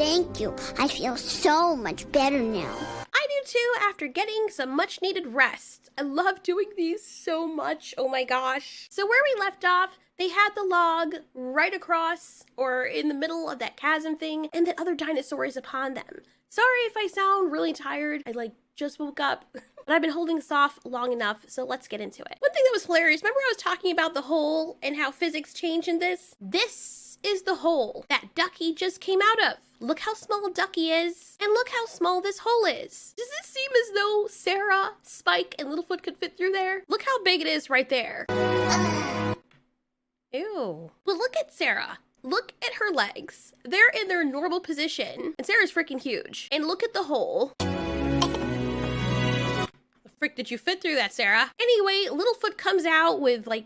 Thank you. I feel so much better now. I do too, after getting some much needed rest. I love doing these so much. Oh my gosh. So where we left off, they had the log right across or in the middle of that chasm thing, and the other dinosaurs upon them. Sorry if I sound really tired. I just woke up. But I've been holding this off long enough, so let's get into it. One thing that was hilarious, remember I was talking about the hole and how physics change in this? This is the hole that Ducky just came out of. Look how small Ducky is, and look how small this hole is. Does it seem as though Sarah, Spike, and Littlefoot could fit through there? Look how big it is right there. Ew. But look at Sarah. Look at her legs. They're in their normal position, and Sarah's freaking huge. And look at the hole. Frick did you fit through that, Sarah? Anyway, Littlefoot comes out with look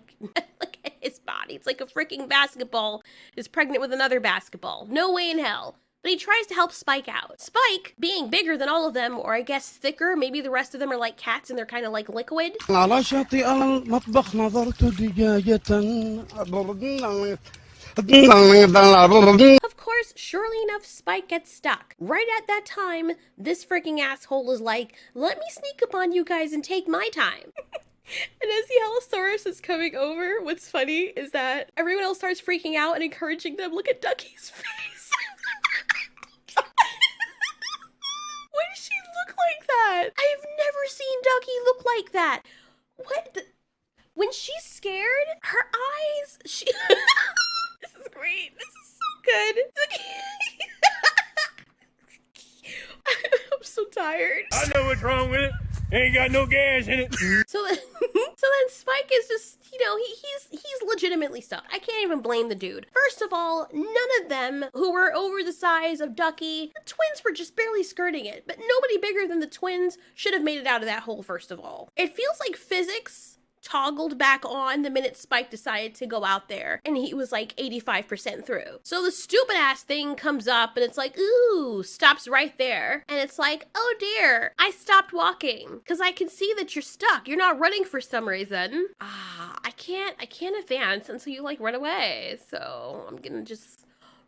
at his body. It's like a freaking basketball is pregnant with another basketball. No way in hell. But he tries to help Spike out. Spike, being bigger than all of them, or I guess thicker, maybe the rest of them are like cats and they're kind of like liquid. Of course, surely enough, Spike gets stuck. Right at that time, this freaking asshole is like, let me sneak up on you guys and take my time. And as the Allosaurus is coming over, what's funny is that everyone else starts freaking out and encouraging them. Look at Ducky's face. Why does she look like that? I've never seen Ducky look like that. What? When she's scared, her eyes, she... This is great. This is so good. I'm so tired. I know what's wrong with it. Ain't got no gas in it. So then Spike is just, he's legitimately stuck. I can't even blame the dude. First of all, none of them who were over the size of Ducky, the twins were just barely skirting it, but nobody bigger than the twins should have made it out of that hole, first of all. It feels like physics toggled back on the minute Spike decided to go out there, and he was like 85% through. So the stupid ass thing comes up and it's like, ooh, stops right there. And it's like, oh dear, I stopped walking because I can see that you're stuck. You're not running for some reason. I can't advance until you like run away. So I'm gonna just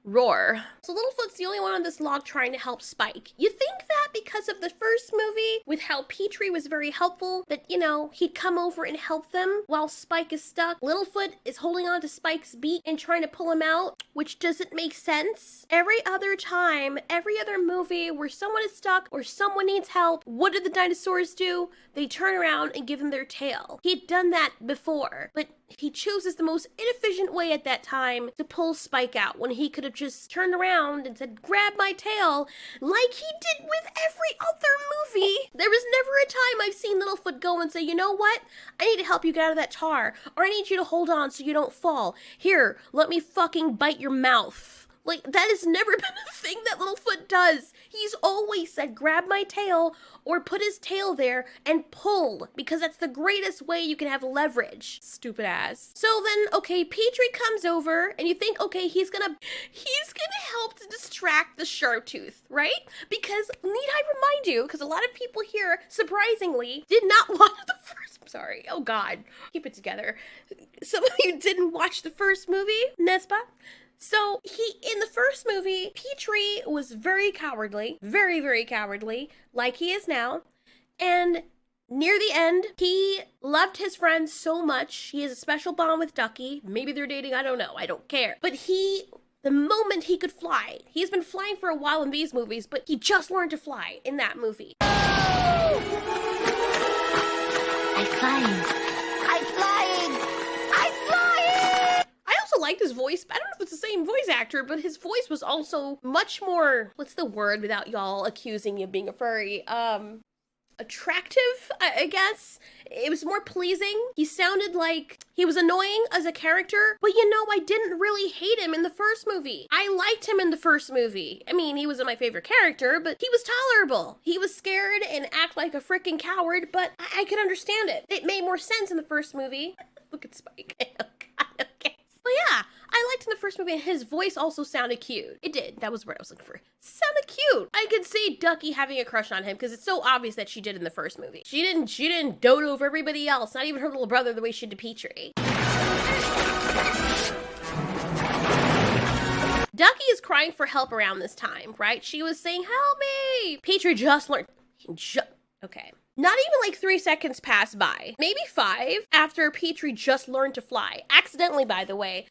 roar. So Littlefoot's the only one on this log trying to help Spike. You think that because of the first movie, with how Petrie was very helpful, that, he'd come over and help them while Spike is stuck. Littlefoot is holding on to Spike's beak and trying to pull him out, which doesn't make sense. Every other time, every other movie where someone is stuck or someone needs help, what do the dinosaurs do? They turn around and give him their tail. He'd done that before, but he chooses the most inefficient way at that time to pull Spike out when he could have just turned around and said, grab my tail, like he did with every other movie. There was never a time I've seen Littlefoot go and say, you know what? I need to help you get out of that tar, or I need you to hold on so you don't fall. Here, let me fucking bite your mouth. Like, that has never been a thing that Littlefoot does. He's always said, grab my tail, or put his tail there and pull, because that's the greatest way you can have leverage. Stupid ass. So then, okay, Petrie comes over, and you think, okay, he's gonna help to distract the sharp tooth, right? Because, need I remind you, because a lot of people here, surprisingly, did not watch the first, sorry, oh God, keep it together. Some of you didn't watch the first movie, Nespa? So in the first movie, Petrie was very cowardly, very, very cowardly, like he is now. And near the end, he loved his friends so much. He has a special bond with Ducky. Maybe they're dating, I don't know. I don't care. But the moment he could fly, he's been flying for a while in these movies, but he just learned to fly in that movie. I'm flying. I liked his voice. I don't know if it's the same voice actor, but his voice was also much more, what's the word without y'all accusing you of being a furry? Attractive, I guess. It was more pleasing. He sounded like he was annoying as a character, but I didn't really hate him in the first movie. I liked him in the first movie. I mean, he wasn't my favorite character, but he was tolerable. He was scared and act like a freaking coward, but I could understand it. It made more sense in the first movie. Look at Spike. Oh God, okay. But yeah, I liked in the first movie, and his voice also sounded cute. It did. That was what I was looking for. Sounded cute. I could see Ducky having a crush on him because it's so obvious that she did in the first movie. She didn't dote over everybody else, not even her little brother the way she did Petrie. Ducky is crying for help around this time, right? She was saying, help me! Petrie just learned... Okay. Not even like 3 seconds passed by. Maybe 5 after Petrie just learned to fly. Accidentally, by the way.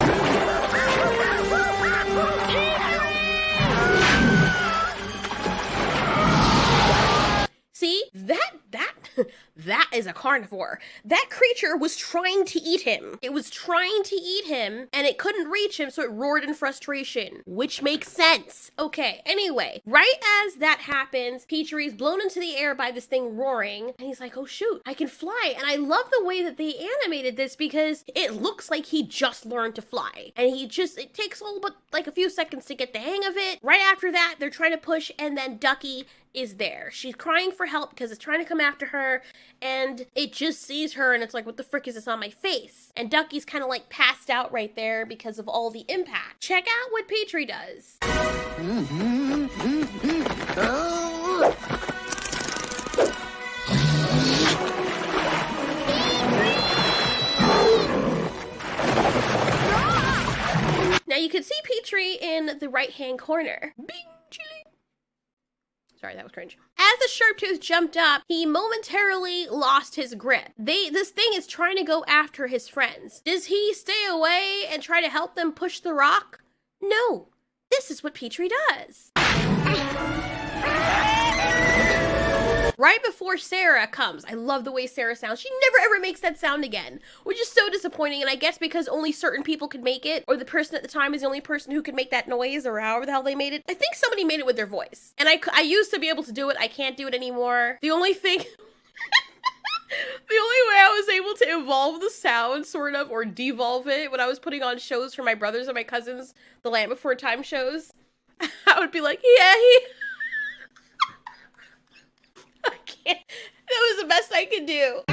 See, that is a carnivore. That creature was trying to eat him. It was trying to eat him, and it couldn't reach him, so it roared in frustration, which makes sense. Okay, anyway, right as that happens, Petrie's blown into the air by this thing roaring, and he's like, oh shoot, I can fly. And I love the way that they animated this because it looks like he just learned to fly. And it takes all but like a few seconds to get the hang of it. Right after that, they're trying to push, and then Ducky is there. She's crying for help because it's trying to come after her, and it just sees her, and it's like, what the frick is this on my face? And Ducky's kind of like passed out right there because of all the impact. Check out what Petrie does. Now you can see Petrie in the right-hand corner. Bing, chilling. Sorry, that was cringe. As the Sharptooth jumped up, he momentarily lost his grip. This thing is trying to go after his friends. Does he stay away and try to help them push the rock? No. This is what Petrie does. Right before Sarah comes, I love the way Sarah sounds. She never ever makes that sound again, which is so disappointing. And I guess because only certain people could make it, or the person at the time is the only person who could make that noise, or however the hell they made it. I think somebody made it with their voice. And I used to be able to do it. I can't do it anymore. The only thing... The only way I was able to evolve the sound, sort of, or devolve it, when I was putting on shows for my brothers and my cousins, the Land Before Time shows, I would be like, yeah, I can't. That was the best I could do.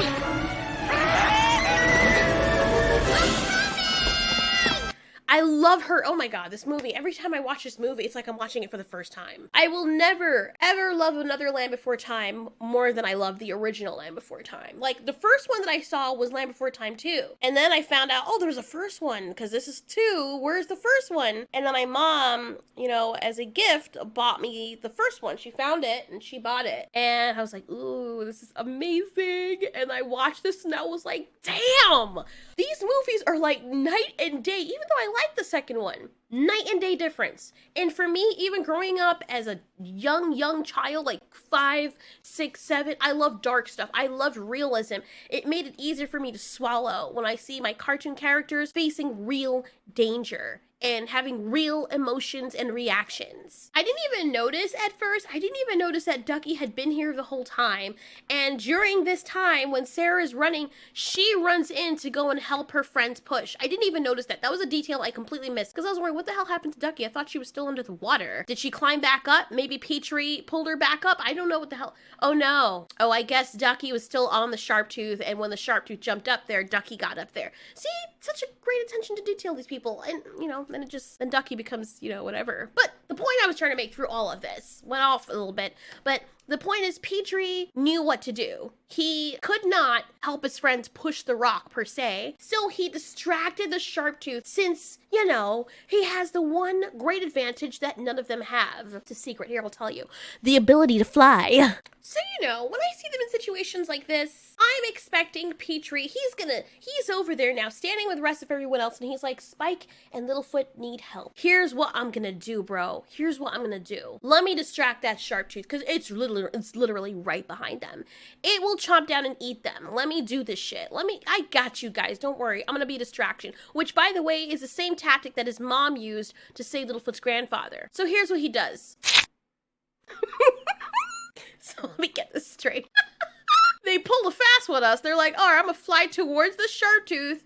I love her. Oh my god, this movie. Every time I watch this movie, it's like I'm watching it for the first time. I will never, ever love another Land Before Time more than I love the original Land Before Time. Like, the first one that I saw was Land Before Time 2. And then I found out, oh, there's a first one, because this is 2. Where's the first one? And then my mom, you know, as a gift, bought me the first one. She found it, and she bought it. And I was like, ooh, this is amazing. And I watched this, and I was like, damn! These movies are like night and day, even though I like the second one. Night and day difference. And for me, even growing up as a young child, like 5, 6, 7, I love dark stuff. I loved realism. It made it easier for me to swallow when I see my cartoon characters facing real danger and having real emotions and reactions. I didn't even notice at first, I didn't even notice that Ducky had been here the whole time. And during this time, when Sarah's running, she runs in to go and help her friends push. I didn't even notice that. That was a detail I completely missed, because I was wondering, what the hell happened to Ducky? I thought she was still under the water. Did she climb back up? Maybe Petrie pulled her back up? I don't know what the hell. Oh no. Oh, I guess Ducky was still on the Sharptooth, and when the Sharptooth jumped up there, Ducky got up there. See? Such a great attention to detail, these people. And, you know, then Ducky becomes, you know, whatever. But the point I was trying to make through all of this went off a little bit, but the point is, Petrie knew what to do. He could not help his friends push the rock, per se, so he distracted the Sharptooth, since, you know, he has the one great advantage that none of them have. It's a secret, here, I'll tell you. The ability to fly. So, you know, when I see them in situations like this, I'm expecting Petrie, he's over there now, standing with the rest of everyone else, and he's like, Spike and Littlefoot need help. Here's what I'm gonna do, bro. Here's what I'm gonna do. Let me distract that Sharptooth, because it's literally right behind them. It will chomp down and eat them. Let me do this shit. I got you guys. Don't worry. I'm gonna be a distraction. Which, by the way, is the same tactic that his mom used to save Littlefoot's grandfather. So here's what he does. So let me get this straight. They pull a fast one us. They're like, all right, I'm gonna fly towards the Sharptooth,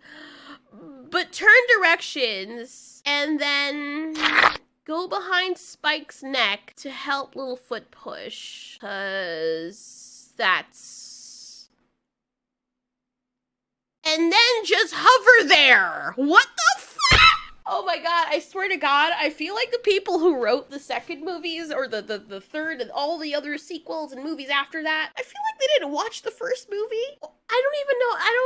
but turn directions, and then go behind Spike's neck to help Littlefoot push, because that's... And then just hover there! What the fuck? Oh my god, I swear to god, I feel like the people who wrote the second movies, or the third, and all the other sequels and movies after that, I feel like they didn't watch the first movie. I don't even know, how do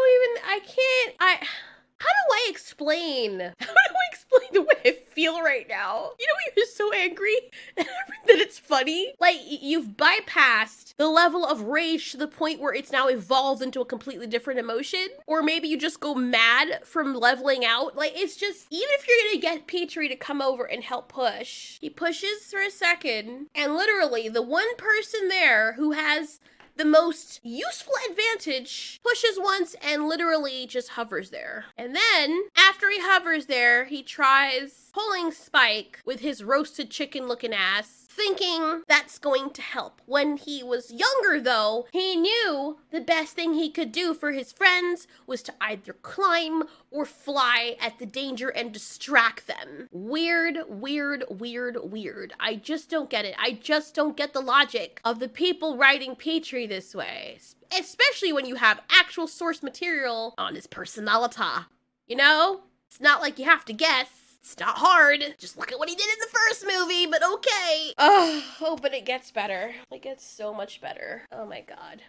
I explain? How do I explain the way I feel right now. You know when you're so angry that it's funny? Like, you've bypassed the level of rage to the point where it's now evolved into a completely different emotion. Or maybe you just go mad from leveling out. Like, it's just, even if you're gonna get Petrie to come over and help push, he pushes for a second, and literally the one person there who has the most useful advantage pushes once and literally just hovers there. And then, after he hovers there, he tries pulling Spike with his roasted chicken looking ass, thinking that's going to help. When he was younger though, he knew the best thing he could do for his friends was to either climb or fly at the danger and distract them. Weird, weird, weird, weird. I just don't get it. I just don't get the logic of the people writing Petrie this way. Especially when you have actual source material on his personality. You know? It's not like you have to guess. It's not hard. Just look at what he did in the first movie, but okay. Oh, but it gets better. It gets so much better. Oh my god.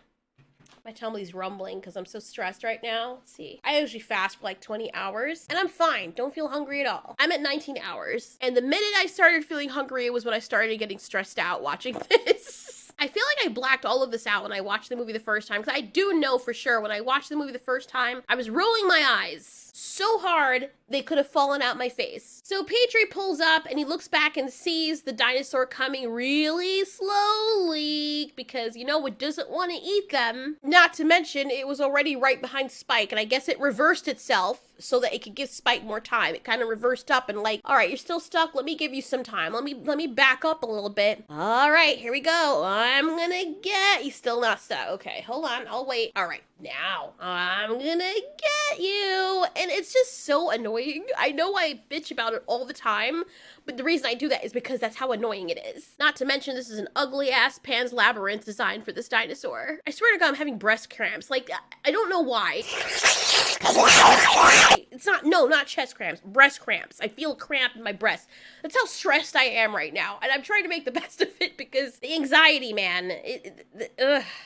My tummy's rumbling because I'm so stressed right now. Let's see. I usually fast for like 20 hours and I'm fine. Don't feel hungry at all. I'm at 19 hours. And the minute I started feeling hungry was when I started getting stressed out watching this. I feel like I blacked all of this out when I watched the movie the first time, because I do know for sure when I watched the movie the first time, I was rolling my eyes so hard they could have fallen out my face. So Petrie pulls up and he looks back and sees the dinosaur coming really slowly because, you know, it doesn't want to eat them. Not to mention it was already right behind Spike, and I guess it reversed itself so that it could give Spike more time. It kind of reversed up and like, all right, you're still stuck. Let me give you some time. Let me back up a little bit. All right, here we go. I'm gonna get, he's still not stuck. Okay, hold on, I'll wait. All right, now I'm gonna get you. And it's just so annoying. I know I bitch about it all the time, but the reason I do that is because that's how annoying it is. Not to mention this is an ugly ass Pan's Labyrinth design for this dinosaur. I swear to God, I'm having breast cramps. Like, I don't know why. It's not, no, not chest cramps, breast cramps. I feel a cramp in my breast. That's how stressed I am right now. And I'm trying to make the best of it because the anxiety, man.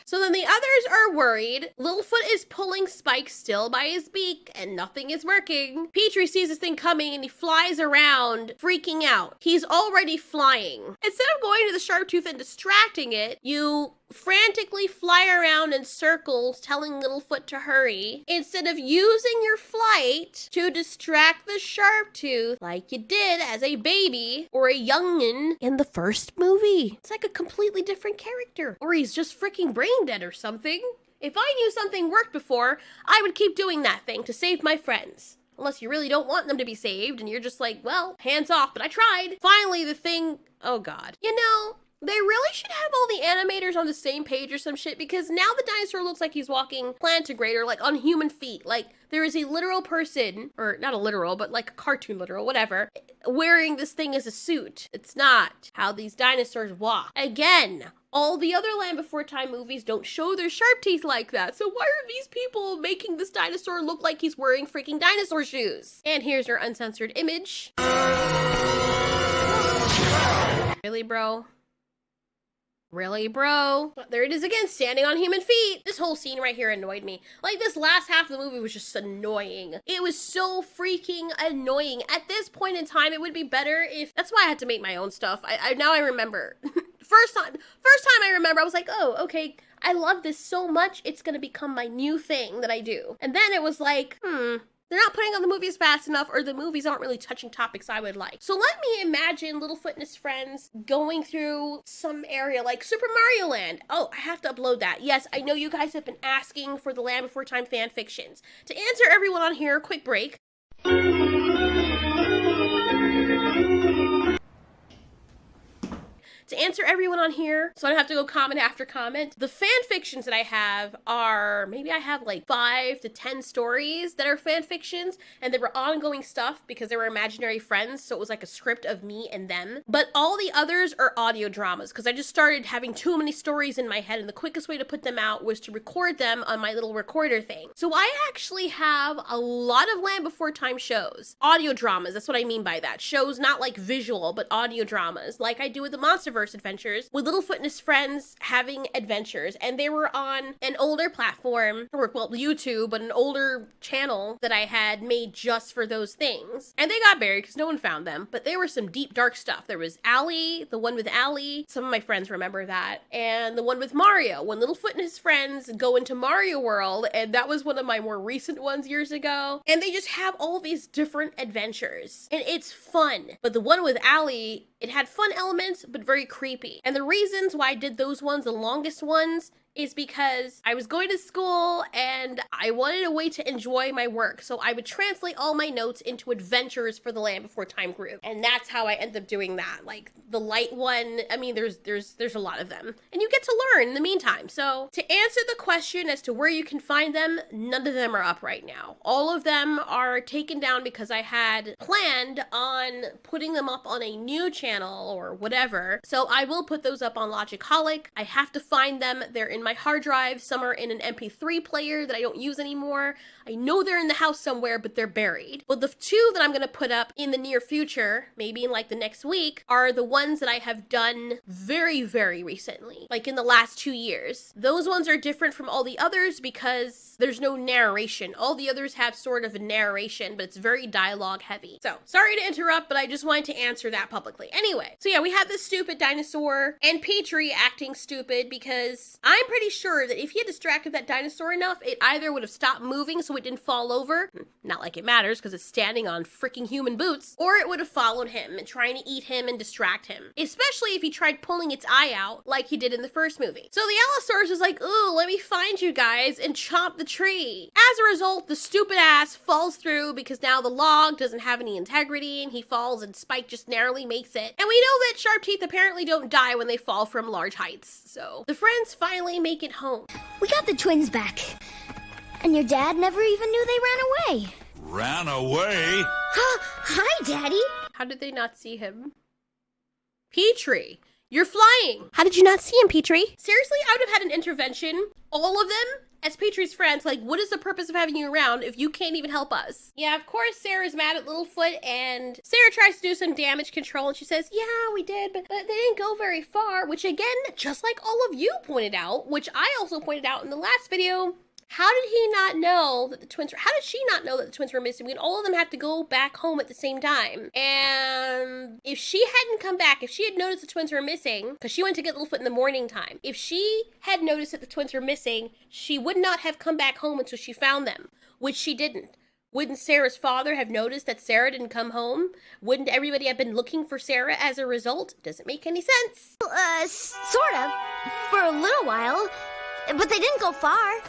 So then the others are worried. Littlefoot is pulling Spike still by his beak and nothing is working. Petrie sees this thing coming and he flies around, freaking out. He's already flying. Instead of going to the sharp tooth and distracting it, you frantically fly around in circles telling Littlefoot to hurry instead of using your flight to distract the sharp tooth like you did as a baby or a youngin in the first movie. It's like a completely different character, or he's just freaking brain dead or something. If I knew something worked before, I would keep doing that thing to save my friends. Unless you really don't want them to be saved and you're just like, well, hands off, but I tried. Finally, the thing, oh God. You know, they really should have all the animators on the same page or some shit, because now the dinosaur looks like he's walking plantigrade, like on human feet. Like there is a literal person, or not a literal, but like a cartoon literal, whatever, wearing this thing as a suit. It's not how these dinosaurs walk. Again, all the other Land Before Time movies don't show their sharp teeth like that. So why are these people making this dinosaur look like he's wearing freaking dinosaur shoes? And here's your uncensored image. Really, bro? Really, bro? There it is again, standing on human feet. This whole scene right here annoyed me. Like, this last half of the movie was just annoying. It was so freaking annoying. At this point in time, it would be better if... That's why I had to make my own stuff. Now I remember. First time I remember, I was like, oh, okay, I love this so much, it's gonna become my new thing that I do. And then it was like, they're not putting on the movies fast enough, or the movies aren't really touching topics I would like. So let me imagine Littlefoot and his friends going through some area like Super Mario Land. Oh, I have to upload that. Yes, I know you guys have been asking for the Land Before Time fan fictions. To answer everyone on here, quick break. To answer everyone on here, so I don't have to go comment after comment, the fan fictions that I have are, maybe I have like 5 to 10 stories that are fan fictions, and they were ongoing stuff because they were imaginary friends, so it was like a script of me and them. But all the others are audio dramas, because I just started having too many stories in my head, and the quickest way to put them out was to record them on my little recorder thing. So I actually have a lot of Land Before Time shows. Audio dramas, that's what I mean by that. Shows not like visual, but audio dramas, like I do with the Monsterverse universe adventures with Littlefoot and his friends having adventures, and they were on an older platform, or well, YouTube, but an older channel that I had made just for those things. And they got buried because no one found them, but there was some deep dark stuff. There was Allie, the one with Allie, some of my friends remember that, and the one with Mario, when Littlefoot and his friends go into Mario World, and that was one of my more recent ones years ago, and they just have all these different adventures, and it's fun. But the one with Allie, it had fun elements, but very creepy. And the reasons why I did those ones, the longest ones, is because I was going to school and I wanted a way to enjoy my work. So I would translate all my notes into adventures for the Land Before Time group. And that's how I ended up doing that. Like the light one, I mean, there's a lot of them. And you get to learn in the meantime. So to answer the question as to where you can find them, none of them are up right now. All of them are taken down because I had planned on putting them up on a new channel or whatever. So I will put those up on Logicolic. I have to find them. They're in my hard drive. Some are in an MP3 player that I don't use anymore. I know they're in the house somewhere, but they're buried. But the two that I'm going to put up in the near future, maybe in like the next week, are the ones that I have done very, very recently, like in the last 2 years. Those ones are different from all the others because there's no narration. All the others have sort of a narration, but it's very dialogue heavy. So sorry to interrupt, but I just wanted to answer that publicly. Anyway, so yeah, we had this stupid dinosaur and Petrie acting stupid because I'm pretty sure that if he had distracted that dinosaur enough, it either would have stopped moving so it didn't fall over, not like it matters because it's standing on freaking human boots, or it would have followed him and trying to eat him and distract him, especially if he tried pulling its eye out like he did in the first movie. So the Allosaurus is like, ooh, let me find you guys and chomp the tree. As a result, the stupid ass falls through because now the log doesn't have any integrity and he falls and Spike just narrowly makes it. And we know that sharp teeth apparently don't die when they fall from large heights. So the friends finally make it home. We got the twins back. And your dad never even knew they ran away. Ran away? Hi, Daddy. How did they not see him? Petrie, you're flying. How did you not see him, Petrie? Seriously, I would have had an intervention. All of them? As Petrie's friends, like, what is the purpose of having you around if you can't even help us? Yeah, of course, Sarah's mad at Littlefoot, and Sarah tries to do some damage control, and she says, yeah, we did, but they didn't go very far, which again, just like all of you pointed out, which I also pointed out in the last video, how did he not know that the twins were, how did she not know that the twins were missing? When all of them had to go back home at the same time. And if she hadn't come back, if she had noticed the twins were missing, because she went to get Littlefoot in the morning time, if she had noticed that the twins were missing, she would not have come back home until she found them, which she didn't. Wouldn't Sarah's father have noticed that Sarah didn't come home? Wouldn't everybody have been looking for Sarah as a result? Doesn't make any sense. Sort of. For a little while. But they didn't go far.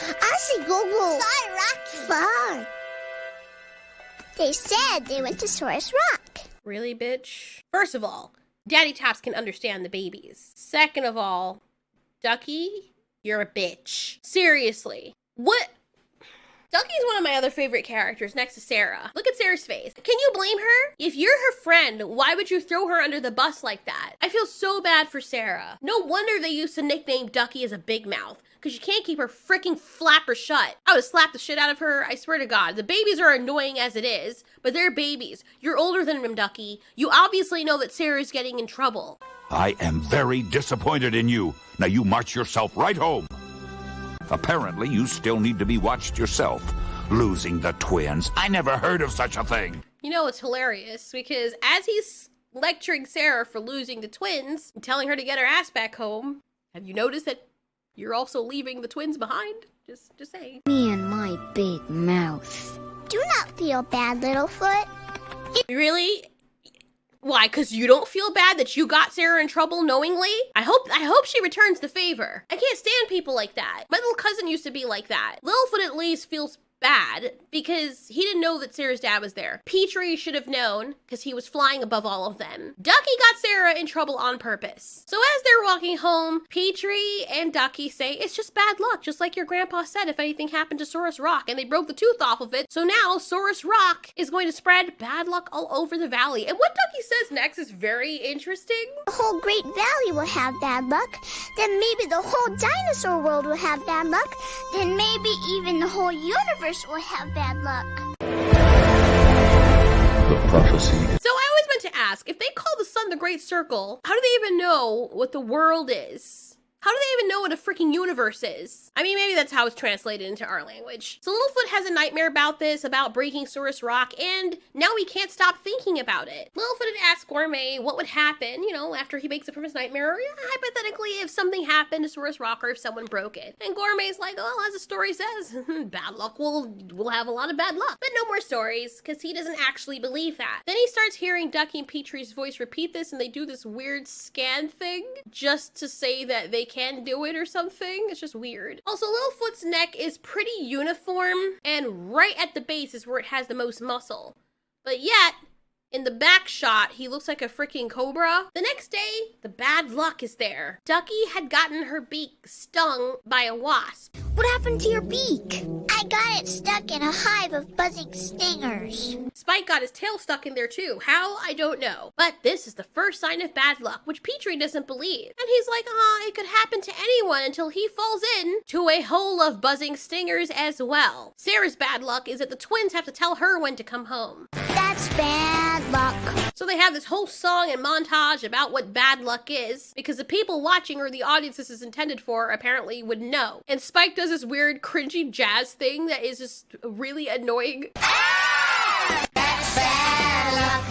I see go far. They said they went to Saurus Rock. Really, bitch? First of all, Daddy Tops can understand the babies. Second of all, Ducky, you're a bitch. Seriously. What? Ducky's one of my other favorite characters next to Sarah. Look at Sarah's face. Can you blame her? If you're her friend, why would you throw her under the bus like that? I feel so bad for Sarah. No wonder they used to nickname Ducky as a big mouth, because you can't keep her freaking flapper shut. I would slap the shit out of her, I swear to God. The babies are annoying as it is, but they're babies. You're older than them, Ducky. You obviously know that Sarah's getting in trouble. I am very disappointed in you. Now you march yourself right home. Apparently, you still need to be watched yourself. Losing the twins. I never heard of such a thing. You know, it's hilarious because as he's lecturing Sarah for losing the twins and telling her to get her ass back home, have you noticed that you're also leaving the twins behind? Just saying. Me and my big mouth. Do not feel bad, Littlefoot. Really? Why? Because you don't feel bad that you got Sarah in trouble knowingly? I hope she returns the favor. I can't stand people like that. My little cousin used to be like that. Littlefoot at least feels bad because he didn't know that Sarah's dad was there. Petrie should have known because he was flying above all of them. Ducky got Sarah in trouble on purpose. So as they're walking home, Petrie and Ducky say, it's just bad luck, just like your grandpa said if anything happened to Saurus Rock, and they broke the tooth off of it. So now Saurus Rock is going to spread bad luck all over the valley. And what Ducky says next is very interesting. The whole Great Valley will have bad luck. Then maybe the whole dinosaur world will have bad luck. Then maybe even the whole universe will have bad luck. The prophecy. So I always meant to ask, if they call the sun the Great Circle, how do they even know what the world is? How do they even know what a freaking universe is? I mean, maybe that's how it's translated into our language. So Littlefoot has a nightmare about this, about breaking Saurus Rock, and now he can't stop thinking about it. Littlefoot had asked Gourmet what would happen, you know, after he wakes up from his nightmare, or hypothetically, if something happened to Saurus Rock or if someone broke it. And Gourmet's like, well, as the story says, bad luck will have a lot of bad luck. But no more stories, because he doesn't actually believe that. Then he starts hearing Ducky and Petrie's voice repeat this, and they do this weird scan thing just to say that they can do it or something. It's just weird. Also, Littlefoot's neck is pretty uniform, and right at the base is where it has the most muscle. But yet, in the back shot, he looks like a freaking cobra. The next day, the bad luck is there. Ducky had gotten her beak stung by a wasp. What happened to your beak? I got it stuck in a hive of buzzing stingers. Spike got his tail stuck in there too. How? I don't know. But this is the first sign of bad luck, which Petrie doesn't believe. And he's like, it could happen to anyone until he falls in to a hole of buzzing stingers as well. Sarah's bad luck is that the twins have to tell her when to come home. That's bad luck. So they have this whole song and montage about what bad luck is, because the people watching, or the audience this is intended for, apparently would know. And Spike does this weird cringy jazz thing that is just really annoying. That's bad luck.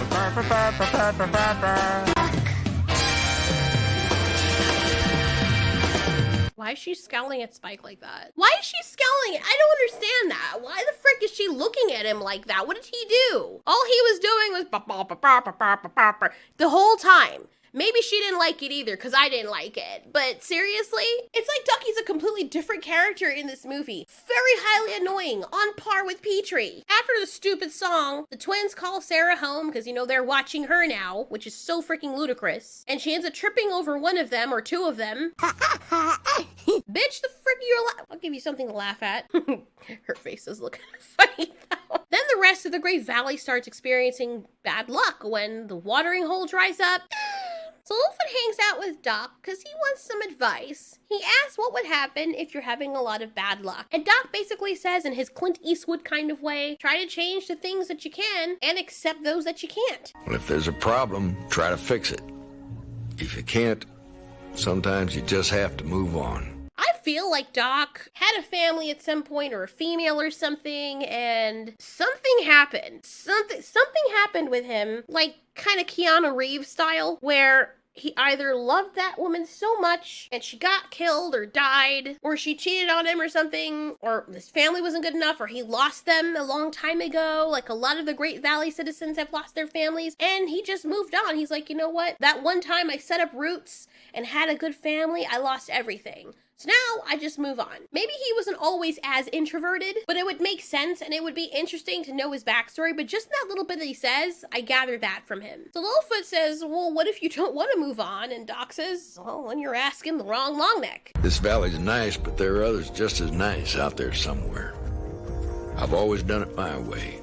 Why is she scowling at Spike like that? Why is she scowling? I don't understand that. Why the frick is she looking at him like that? What did he do? All he was doing was the whole time. Maybe she didn't like it either, because I didn't like it. But seriously, it's like Ducky's a completely different character in this movie. Very highly annoying, on par with Petrie. After the stupid song, the twins call Sarah home, because, you know, they're watching her now, which is so freaking ludicrous. And she ends up tripping over one of them, or two of them. Bitch, the frick you're I'll give you something to laugh at. Her face is looking funny though. Then the rest of the Great Valley starts experiencing bad luck when the watering hole dries up. So Littlefoot hangs out with Doc because he wants some advice. He asks what would happen if you're having a lot of bad luck. And Doc basically says in his Clint Eastwood kind of way, try to change the things that you can and accept those that you can't. Well, if there's a problem, try to fix it. If you can't, sometimes you just have to move on. I feel like Doc had a family at some point, or a female or something, and something happened. Something happened with him, like kind of Keanu Reeves style, where he either loved that woman so much and she got killed or died, or she cheated on him or something, or his family wasn't good enough, or he lost them a long time ago. Like a lot of the Great Valley citizens have lost their families, and he just moved on. He's like, you know what? That one time I set up roots and had a good family, I lost everything. So now I just move on. Maybe he wasn't always as introverted, but it would make sense and it would be interesting to know his backstory. But just that little bit that he says, I gather that from him. So Littlefoot says, well, what if you don't want to move on? And Doc says, well, then you're asking the wrong long neck. This valley's nice, but there are others just as nice out there somewhere. I've always done it my way.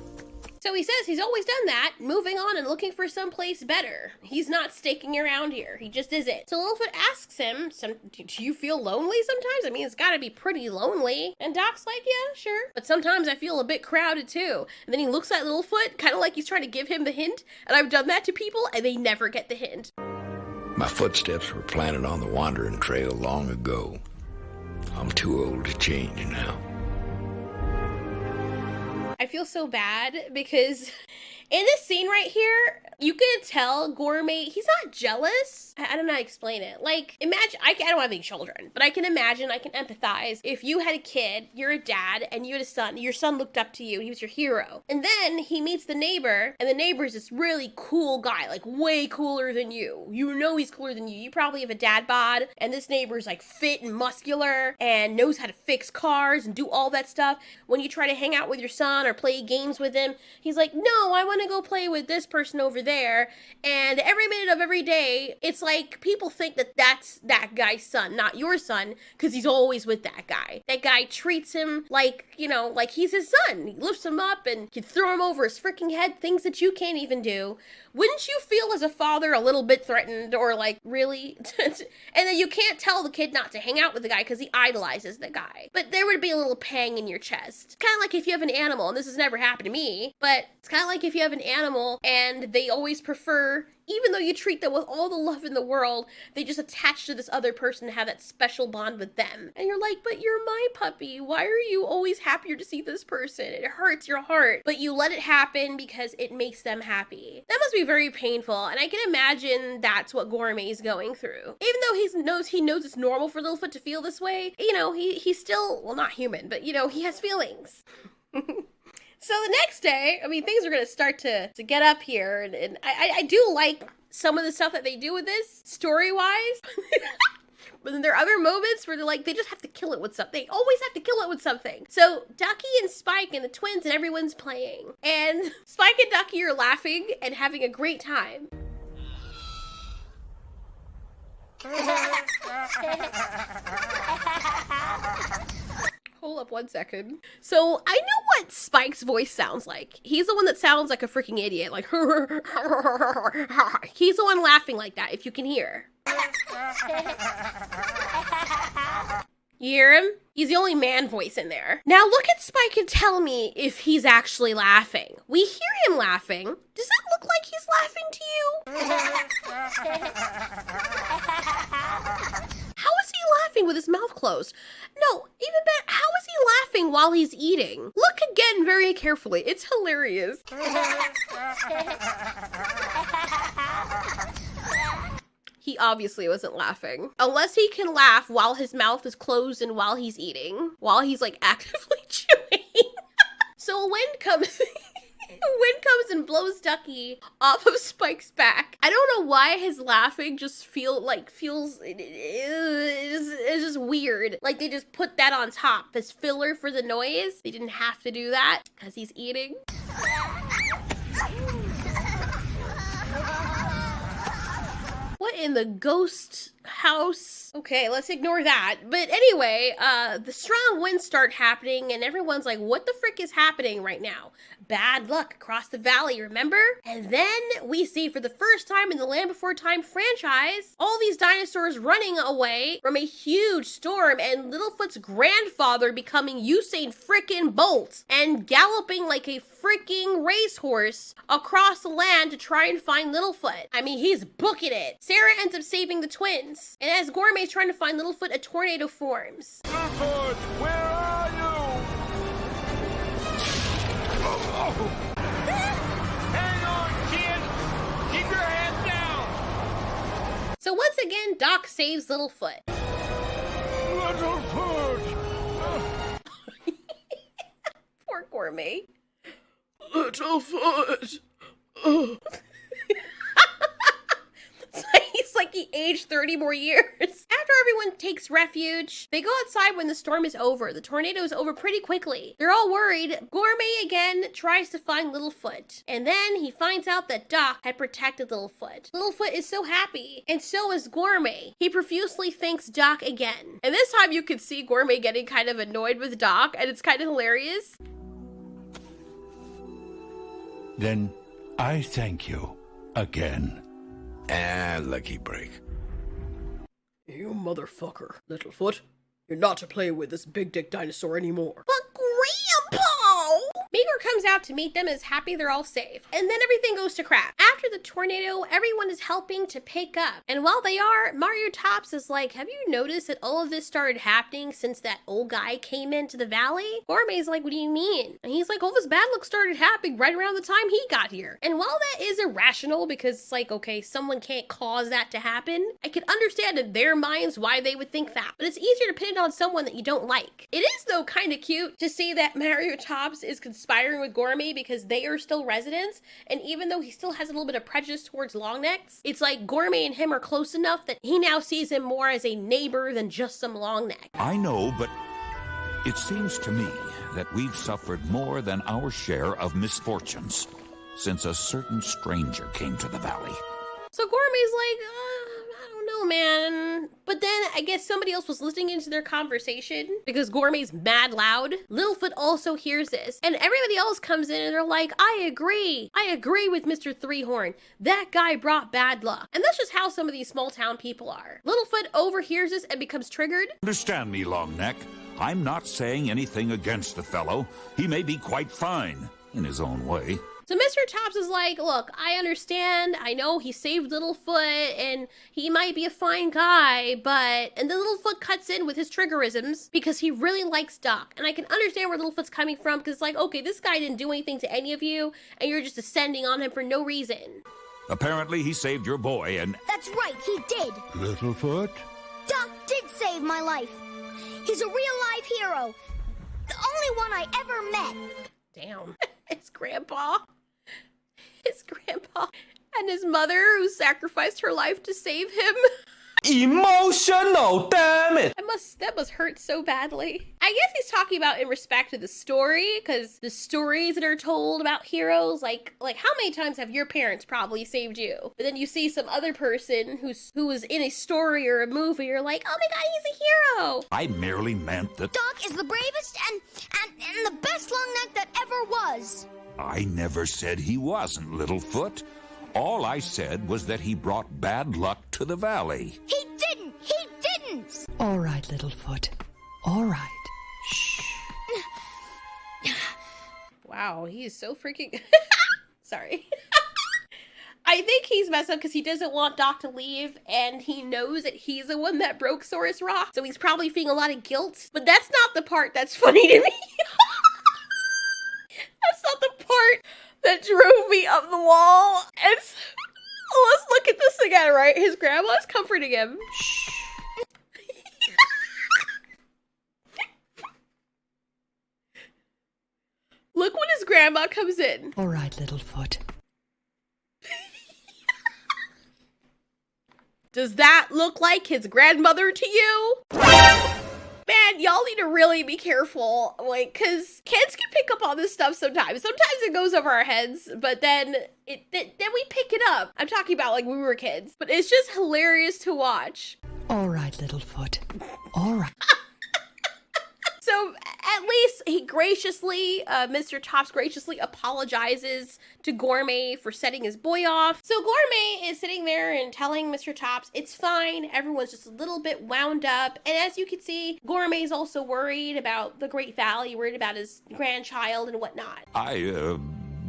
So he says he's always done that, moving on and looking for someplace better. He's not staking around here. He just isn't. So Littlefoot asks him, do you feel lonely sometimes? I mean, it's gotta be pretty lonely. And Doc's like, yeah, sure. But sometimes I feel a bit crowded too. And then he looks at Littlefoot, kind of like he's trying to give him the hint. And I've done that to people and they never get the hint. My footsteps were planted on the wandering trail long ago. I'm too old to change now. I feel so bad because in this scene right here, you can tell Gourmet, he's not jealous. I don't know how to explain it. Like, imagine, I don't have any children, but I can imagine, I can empathize. If you had a kid, you're a dad, and you had a son, your son looked up to you, he was your hero. And then he meets the neighbor, and the neighbor is this really cool guy, like way cooler than you. You know he's cooler than you. You probably have a dad bod, and this neighbor's like fit and muscular, and knows how to fix cars and do all that stuff. When you try to hang out with your son or play games with him, he's like, no, I want to go play with this person over there. And every minute of every day, it's like people think that that's that guy's son, not your son, because he's always with that guy. That guy treats him like, you know, like he's his son. He lifts him up and can throw him over his freaking head, things that you can't even do. Wouldn't you feel as a father a little bit threatened, or like, really? And then you can't tell the kid not to hang out with the guy because he idolizes the guy. But there would be a little pang in your chest. It's kind of like if you have an animal, and this has never happened to me, but it's kind of like if you have an animal and they always prefer, even though you treat them with all the love in the world, they just attach to this other person to have that special bond with them. And you're like, but you're my puppy. Why are you always happier to see this person? It hurts your heart. But you let it happen because it makes them happy. That must be very painful. And I can imagine that's what Gourmet is going through. Even though he knows it's normal for Littlefoot to feel this way, you know, he's still, well, not human, but, you know, he has feelings. So the next day, I mean, things are going to start to get up here. And I do like some of the stuff that they do with this, story-wise. But then there are other moments where they're like, they just have to kill it with something. They always have to kill it with something. So Ducky and Spike and the twins and everyone's playing. And Spike and Ducky are laughing and having a great time. Hold up 1 second. So I know what Spike's voice sounds like. He's the one that sounds like a freaking idiot. Like, he's the one laughing like that, if you can hear. You hear him? He's the only man voice in there. Now look at Spike and tell me if he's actually laughing. We hear him laughing. Does that look like he's laughing to you? How is he laughing with his mouth closed? No, even better, how is he laughing while he's eating? Look again very carefully. It's hilarious. He obviously wasn't laughing. Unless he can laugh while his mouth is closed and while he's eating. While he's like actively chewing. So a wind comes... Wind comes and blows Ducky off of Spike's back. I don't know why his laughing just feels it's just weird. Like they just put that on top as filler for the noise. They didn't have to do that because he's eating. What in the ghost house? Okay, let's ignore that. But anyway, the strong winds start happening and everyone's like, what the frick is happening right now? Bad luck across the valley, remember? And then we see for the first time in the Land Before Time franchise, all these dinosaurs running away from a huge storm and Littlefoot's grandfather becoming Usain frickin' Bolt and galloping like a freaking racehorse across the land to try and find Littlefoot. I mean, he's booking it. Sarah ends up saving the twins. And as Gourmet's trying to find Littlefoot, a tornado forms. Littlefoot, where are you? Hang on, kid! Keep your head down! So once again, Doc saves Littlefoot. Littlefoot! Poor Gourmet. Littlefoot! He's like he aged 30 more years. After everyone takes refuge, they go outside when the storm is over. The tornado is over pretty quickly. They're all worried. Gourmet again tries to find Littlefoot. And then he finds out that Doc had protected Littlefoot. Littlefoot is so happy. And so is Gourmet. He profusely thanks Doc again. And this time you could see Gourmet getting kind of annoyed with Doc. And it's kind of hilarious. Then I thank you again. Lucky break. You motherfucker, Littlefoot. You're not to play with this big dick dinosaur anymore. But Grandpa! Meeker comes out to meet them and is happy they're all safe. And then everything goes to crap. After the tornado, everyone is helping to pick up. And while they are, Mario Tops is like, have you noticed that all of this started happening since that old guy came into the valley? Gourmet's like, what do you mean? And he's like, all this bad luck started happening right around the time he got here. And while that is irrational because it's like, okay, someone can't cause that to happen, I can understand in their minds why they would think that. But it's easier to pin it on someone that you don't like. It is, though, kind of cute to see that Mario Tops is conspiring with Gourmet because they are still residents, and even though he still has a little bit of prejudice towards longnecks, it's like Gourmet and him are close enough that he now sees him more as a neighbor than just some longneck. I know, but it seems to me that we've suffered more than our share of misfortunes since a certain stranger came to the valley. So Gourmet's like, I don't know, man. But then I guess somebody else was listening into their conversation because Gourmet's mad loud. Littlefoot also hears this, and everybody else comes in and they're like, I agree with Mr. Three-Horn. That guy brought bad luck. And that's just how some of these small town people are. Littlefoot overhears this and becomes triggered. Understand me, Longneck. I'm not saying anything against the fellow. He may be quite fine in his own way. So Mr. Tops is like, look, I understand. I know he saved Littlefoot and he might be a fine guy, but... And then Littlefoot cuts in with his triggerisms because he really likes Doc. And I can understand where Littlefoot's coming from because it's like, okay, this guy didn't do anything to any of you and you're just descending on him for no reason. Apparently he saved your boy and... That's right, he did. Littlefoot? Doc did save my life. He's a real-life hero. The only one I ever met. Damn. His grandpa. His grandpa. And his mother who sacrificed her life to save him. Emotional, damn it! That must hurt so badly. I guess he's talking about in respect to the story, because the stories that are told about heroes, like how many times have your parents probably saved you? But then you see some other person who was in a story or a movie, you're like, oh my god, he's a hero! I merely meant that... Doc is the bravest and the best long neck that ever was. I never said he wasn't, Littlefoot. All I said was that he brought bad luck to the valley. He didn't! He didn't! All right, Littlefoot. All right. Shh. Wow, he is so freaking... Sorry. I think he's messed up because he doesn't want Doc to leave, and he knows that he's the one that broke Saurus Rock, so he's probably feeling a lot of guilt. But that's not the part that's funny to me. That's not the part that drove me up the wall. Let's look at this again, right? His grandma's comforting him. Shh. Look when his grandma comes in. All right, Littlefoot. Does that look like his grandmother to you? Man, y'all need to really be careful, like, because kids can pick up on this stuff sometimes. Sometimes it goes over our heads, but then we pick it up. I'm talking about, like, when we were kids. But it's just hilarious to watch. All right, Littlefoot. All right. So, at least he graciously, Mr. Tops graciously apologizes to Gourmet for setting his boy off. So Gourmet is sitting there and telling Mr. Tops, it's fine, everyone's just a little bit wound up. And as you can see, Gourmet is also worried about the Great Valley, worried about his grandchild and whatnot. I,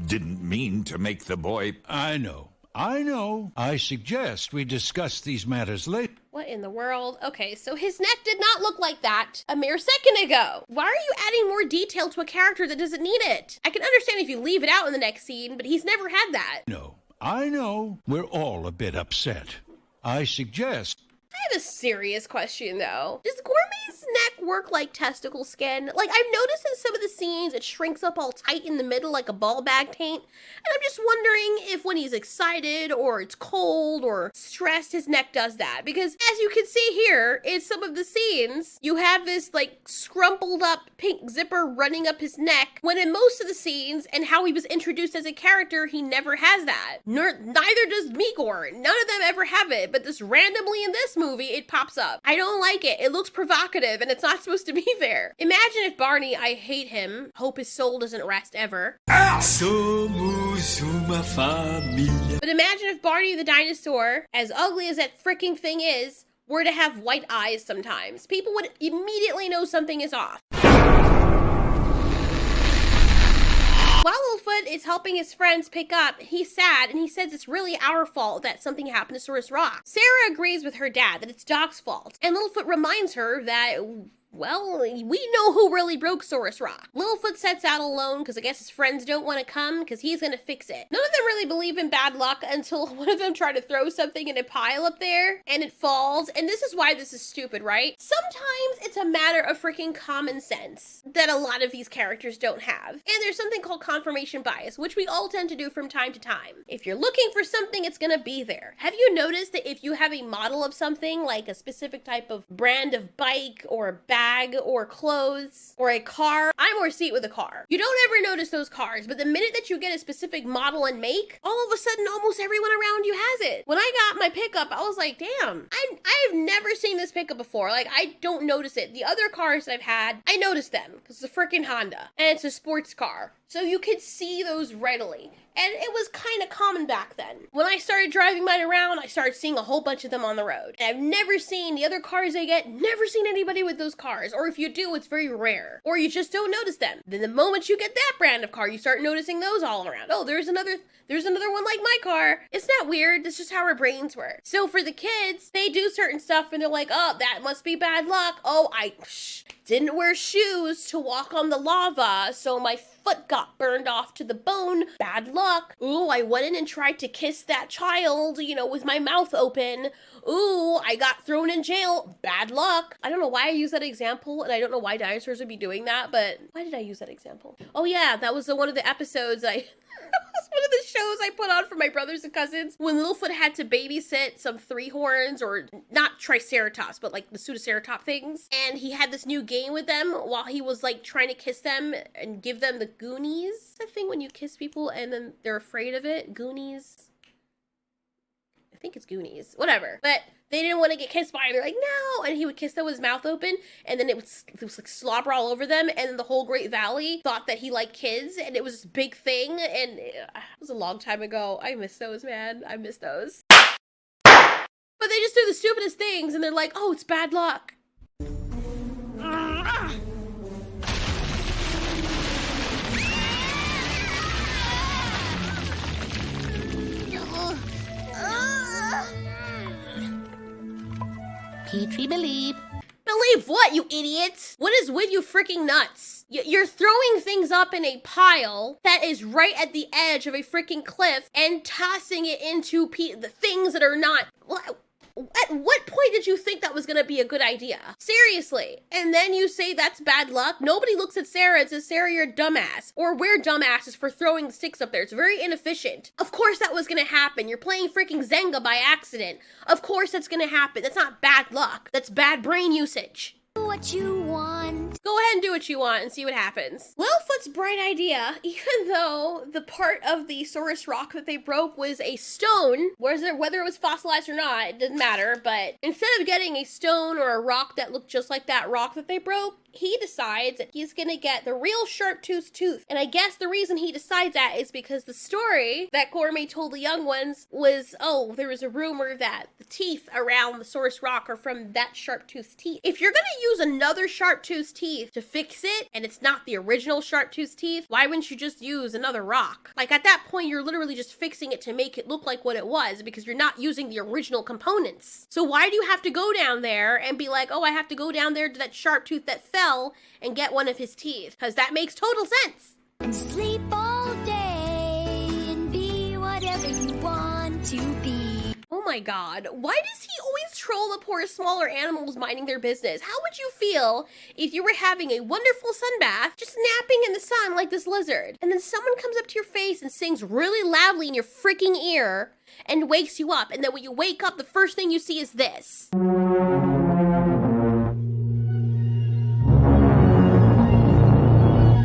didn't mean to make the boy... I know. I suggest we discuss these matters later. What in the world? Okay, so his neck did not look like that a mere second ago. Why are you adding more detail to a character that doesn't need it? I can understand if you leave it out in the next scene, but he's never had that. No, I know. We're all a bit upset. I suggest... I have a serious question, though. Does Gourmet's neck work like testicle skin? Like, I've noticed in some of the scenes, it shrinks up all tight in the middle like a ball bag taint. And I'm just wondering if when he's excited or it's cold or stressed, his neck does that. Because as you can see here, in some of the scenes, you have this, like, scrumpled up pink zipper running up his neck. When in most of the scenes, and how he was introduced as a character, he never has that. Neither does Migor. None of them ever have it. But this randomly in this movie, it pops up. I don't like it. It looks provocative and it's not supposed to be there. Imagine if Barney, I hate him, hope his soul doesn't rest ever. Somos uma família. But imagine if Barney the dinosaur, as ugly as that freaking thing is, were to have white eyes sometimes. People would immediately know something is off. While Littlefoot is helping his friends pick up, he's sad and he says it's really our fault that something happened to Saurus Rock. Sarah agrees with her dad that it's Doc's fault, and Littlefoot reminds her that, well, we know who really broke Saurus Rock. Littlefoot sets out alone because I guess his friends don't want to come because he's going to fix it. None of them really believe in bad luck until one of them tried to throw something in a pile up there and it falls. And this is why this is stupid, right? Sometimes it's a matter of freaking common sense that a lot of these characters don't have. And there's something called confirmation bias, which we all tend to do from time to time. If you're looking for something, it's going to be there. Have you noticed that if you have a model of something, like a specific type of brand of bike or a bag or clothes or a car, I'm more seat with a car. You don't ever notice those cars, but the minute that you get a specific model and make, all of a sudden almost everyone around you has it. When I got my pickup, I was like, damn, I've never seen this pickup before. Like, I don't notice it. The other cars that I've had, I noticed them because it's a freaking Honda and it's a sports car. So you could see those readily. And it was kind of common back then. When I started driving mine around, I started seeing a whole bunch of them on the road. And I've never seen the other cars I get, never seen anybody with those cars. Or if you do, it's very rare. Or you just don't notice them. Then the moment you get that brand of car, you start noticing those all around. Oh, there's another one like my car. It's not weird. That's just how our brains work. So for the kids, they do certain stuff and they're like, oh, that must be bad luck. Oh, I didn't wear shoes to walk on the lava, so my foot got burned off to the bone. Bad luck. Ooh, I went in and tried to kiss that child, you know, with my mouth open. Ooh, I got thrown in jail. Bad luck. I don't know why I use that example, and I don't know why dinosaurs would be doing that, but why did I use that example? Oh yeah, that was one of the episodes that was one of the shows I put on for my brothers and cousins when Littlefoot had to babysit some three horns, or not triceratops, but like the pseudoceratop things. And he had this new game with them while he was like trying to kiss them and give them the Goonies. I think when you kiss people and then they're afraid of it. Goonies. I think it's Goonies. Whatever. But they didn't want to get kissed by him. They're like, no. And he would kiss them with his mouth open. And then it was like slobber all over them. And then the whole Great Valley thought that he liked kids. And it was this big thing. And it was a long time ago. I miss those, man. I miss those. But they just do the stupidest things. And they're like, oh, it's bad luck. Petrie, believe. Believe what, you idiots? What is with you freaking nuts? You're throwing things up in a pile that is right at the edge of a freaking cliff and tossing it into the things that are not... At what point did you think that was going to be a good idea? Seriously. And then you say that's bad luck? Nobody looks at Sarah and says, Sarah, you're a dumbass. Or we're dumbasses for throwing the sticks up there. It's very inefficient. Of course that was going to happen. You're playing freaking Zynga by accident. Of course that's going to happen. That's not bad luck. That's bad brain usage. Do what you want. Go ahead and do what you want and see what happens. Littlefoot's bright idea, even though the part of the Saurus Rock that they broke was a stone, whether it was fossilized or not, it doesn't matter, but instead of getting a stone or a rock that looked just like that rock that they broke, he decides that he's gonna get the real sharp-toothed tooth. And I guess the reason he decides that is because the story that Gourmet told the young ones was, oh, there was a rumor that the teeth around the Saurus Rock are from that sharp-toothed teeth. If you're gonna use another sharp-toothed teeth to fix it, and it's not the original sharp-toothed teeth, why wouldn't you just use another rock? Like, at that point, you're literally just fixing it to make it look like what it was, because you're not using the original components. So why do you have to go down there and be like, oh, I have to go down there to that sharp tooth that fell and get one of his teeth? Because that makes total sense. And sleep all day and be whatever you want to be. Oh my god, why does he always troll the poor smaller animals minding their business? How would you feel if you were having a wonderful sunbath, just napping in the sun like this lizard, and then someone comes up to your face and sings really loudly in your freaking ear and wakes you up, and then when you wake up, the first thing you see is this?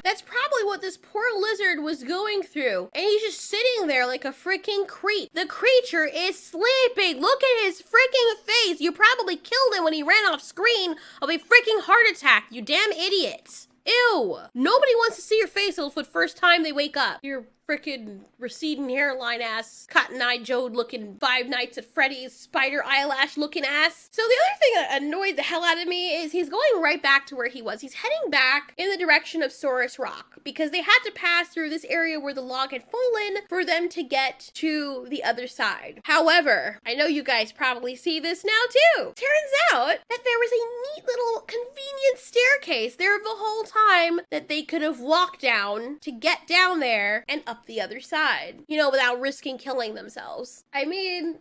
That's probably what this poor lizard was going through. And he's just sitting there like a freaking creep. The creature is sleeping. Look at his freaking face. You probably killed him when he ran off screen of a freaking heart attack, you damn idiots. Ew. Nobody wants to see your face, Littlefoot, first time they wake up. Your frickin' receding hairline ass, Cotton-Eye Joe looking Five Nights at Freddy's spider eyelash looking ass. So the other thing that annoyed the hell out of me is he's going right back to where he was. He's heading back in the direction of Saurus Rock because they had to pass through this area where the log had fallen for them to get to the other side. However, I know you guys probably see this now too. Turns out that there was a neat little convenient staircase there the whole time that they could have walked down to get down there and up the other side, you know, without risking killing themselves. I mean,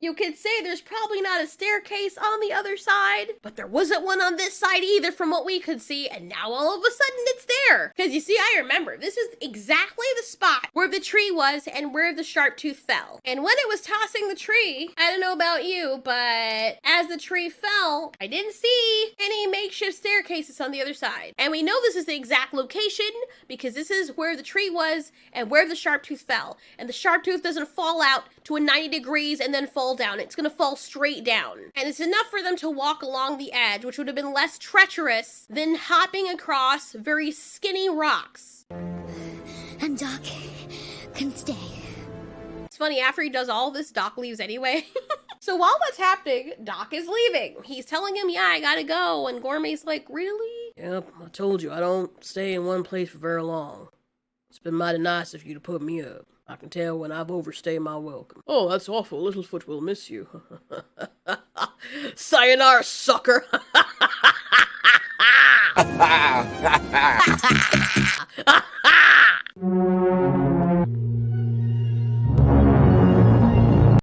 you could say there's probably not a staircase on the other side, but there wasn't one on this side either from what we could see, and now all of a sudden it's there. Because you see, I remember, this is exactly the spot where the tree was and where the sharp tooth fell. And when it was tossing the tree, I don't know about you, but as the tree fell, I didn't see any makeshift staircases on the other side. And we know this is the exact location because this is where the tree was and where the sharp tooth fell. And the sharp tooth doesn't fall out to a 90 degrees and then fall down. It's gonna fall straight down. And it's enough for them to walk along the edge, which would have been less treacherous than hopping across very skinny rocks. and Doc can stay. It's funny, after he does all this, Doc leaves anyway. So while that's happening, Doc is leaving. He's telling him, yeah, I gotta go. And Gourmet's like, really? Yep, I told you, I don't stay in one place for very long. It's been mighty nice of you to put me up. I can tell when I've overstayed my welcome. Oh, that's awful. Littlefoot will miss you. Sayonara, sucker!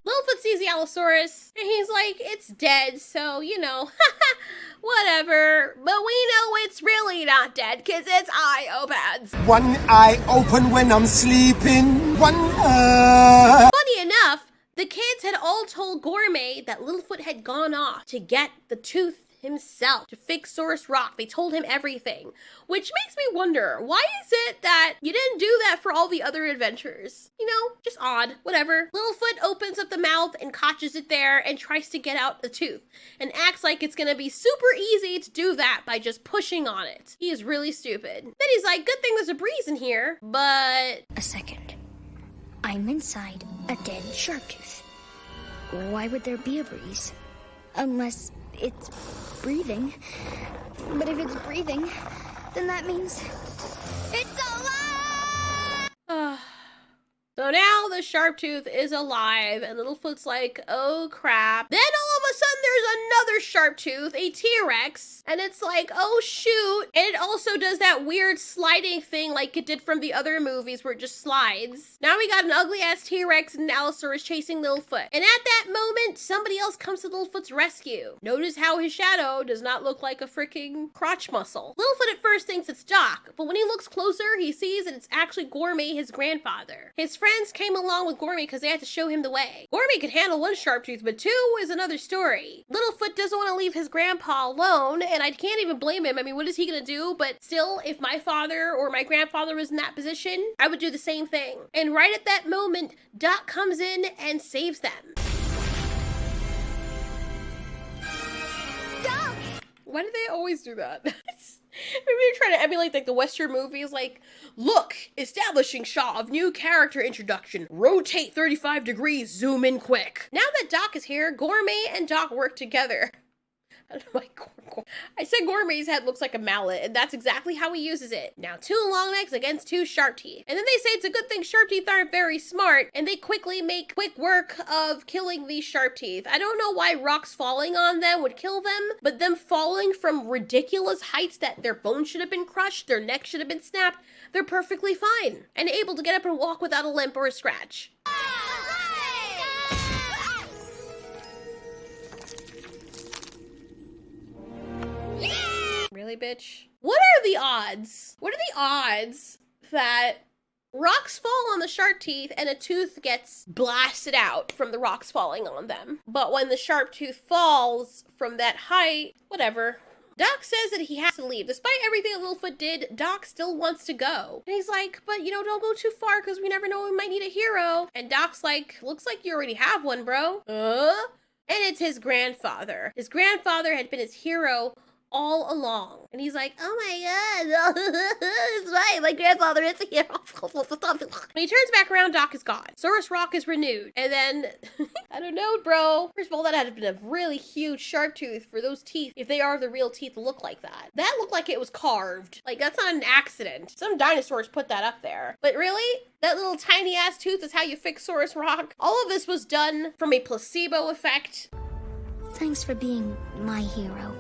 Littlefoot sees the Allosaurus, and he's like, it's dead, so, you know, whatever. But we know it's really not dead, because its eye opens. One eye open when I'm sleeping. One eye. Funny enough, the kids had all told Gourmet that Littlefoot had gone off to get the tooth himself, to fix Saurus Rock. They told him everything, which makes me wonder, why is it that you didn't do that for all the other adventures? You know, just odd. Whatever. Littlefoot opens up the mouth and catches it there and tries to get out the tooth and acts like it's gonna be super easy to do that by just pushing on it. He is really stupid. Then he's like, good thing there's a breeze in here, but... A second. I'm inside a dead shark tooth. Why would there be a breeze? Unless it's breathing. But if it's breathing, then that means it's alive! So now the Sharptooth is alive, and Littlefoot's like, oh crap. Then all of a sudden there's another Sharptooth, a T-Rex, and it's like, oh shoot. And it also does that weird sliding thing like it did from the other movies where it just slides. Now we got an ugly-ass T-Rex and an Allosaurus chasing Littlefoot. And at that moment, somebody else comes to Littlefoot's rescue. Notice how his shadow does not look like a freaking crotch muscle. Littlefoot at first thinks it's Doc, but when he looks closer, he sees that it's actually Gourmet, his grandfather. His friends came along with Gourmet because they had to show him the way. Gourmet could handle one Sharptooth, but two is another story. Littlefoot doesn't want to leave his grandpa alone, and I can't even blame him. I mean, what is he gonna do? But still, if my father or my grandfather was in that position, I would do the same thing. And right at that moment, Doc comes in and saves them. Doc! Why do they always do that? Maybe they're trying to emulate like the Western movies, like, look, establishing shot of new character introduction. Rotate 35 degrees, zoom in quick. Now that Doc is here, Gourmet and Doc work together. I said Gourmet's head looks like a mallet, and that's exactly how he uses it. Now 2 long necks against 2 sharp teeth. And then they say it's a good thing sharp teeth aren't very smart, and they quickly make quick work of killing these sharp teeth. I don't know why rocks falling on them would kill them, but them falling from ridiculous heights that their bones should have been crushed, their neck should have been snapped, they're perfectly fine and able to get up and walk without a limp or a scratch. Really, bitch? What are the odds? What are the odds that rocks fall on the sharp teeth and a tooth gets blasted out from the rocks falling on them? But when the sharp tooth falls from that height, whatever. Doc says that he has to leave. Despite everything that Littlefoot did, Doc still wants to go. And he's like, but you know, don't go too far because we never know, we might need a hero. And Doc's like, looks like you already have one, bro. And it's his grandfather. His grandfather had been his hero all along. And he's like, oh my god, it's right, my grandfather is a hero. When he turns back around, Doc is gone. Saurus Rock is renewed. And then, I don't know, bro. First of all, that had been a really huge sharp tooth for those teeth, if they are the real teeth, look like that. That looked like it was carved. Like, that's not an accident. Some dinosaurs put that up there. But really? That little tiny ass tooth is how you fix Saurus Rock? All of this was done from a placebo effect. Thanks for being my hero.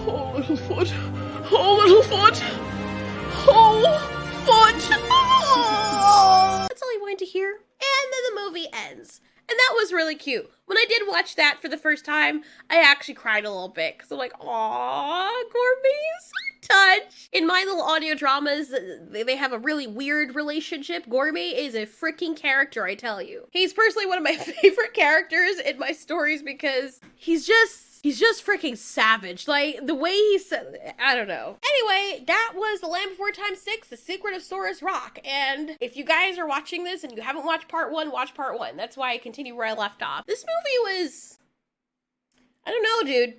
Oh, Littlefoot. Oh, Littlefoot. Oh, Foot. Oh. That's all he wanted to hear. And then the movie ends. And that was really cute. When I did watch that for the first time, I actually cried a little bit. Because I'm like, aww, Gourmet's touch. In my little audio dramas, they have a really weird relationship. Gourmet is a freaking character, I tell you. He's personally one of my favorite characters in my stories because he's just freaking savage. Like, the way he said, I don't know. Anyway, that was The Land Before Time 6, The Secret of Saurus Rock. And if you guys are watching this and you haven't watched part 1, watch part 1. That's why I continue where I left off. This movie was, I don't know, dude.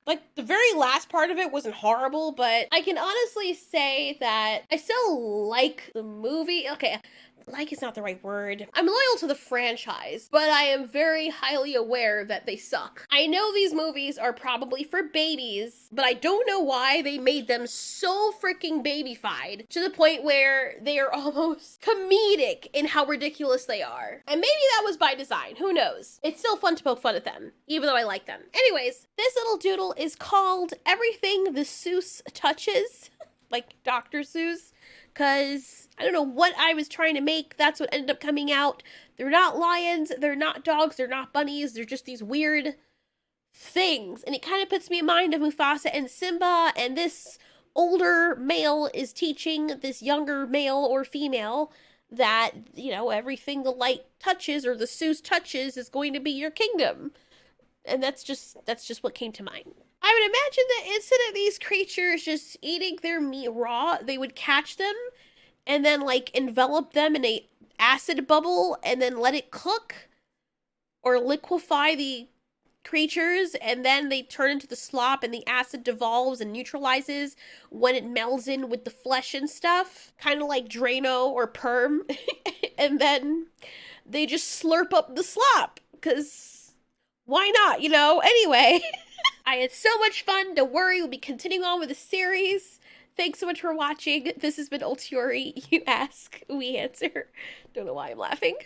Like, the very last part of it wasn't horrible, but I can honestly say that I still like the movie. Okay, like is not the right word. I'm loyal to the franchise, but I am very highly aware that they suck. I know these movies are probably for babies, but I don't know why they made them so freaking babyfied to the point where they are almost comedic in how ridiculous they are. And maybe that was by design, who knows? It's still fun to poke fun at them, even though I like them. Anyways, this little doodle is called Everything the Seuss Touches, like Dr. Seuss, because I don't know what I was trying to make. That's what ended up coming out. They're not lions, they're not dogs, they're not bunnies, they're just these weird things. And it kind of puts me in mind of Mufasa and Simba, and this older male is teaching this younger male or female that, you know, everything the light touches or the Seuss touches is going to be your kingdom. And that's just what came to mind. I would imagine that instead of these creatures just eating their meat raw, they would catch them and then, like, envelop them in a acid bubble and then let it cook or liquefy the creatures, and then they turn into the slop and the acid devolves and neutralizes when it melds in with the flesh and stuff, kind of like Drano or Perm. And then they just slurp up the slop, because why not, you know? Anyway, I had so much fun. Don't worry, we'll be continuing on with the series. Thanks so much for watching. This has been Ultiori. You ask, we answer. Don't know why I'm laughing.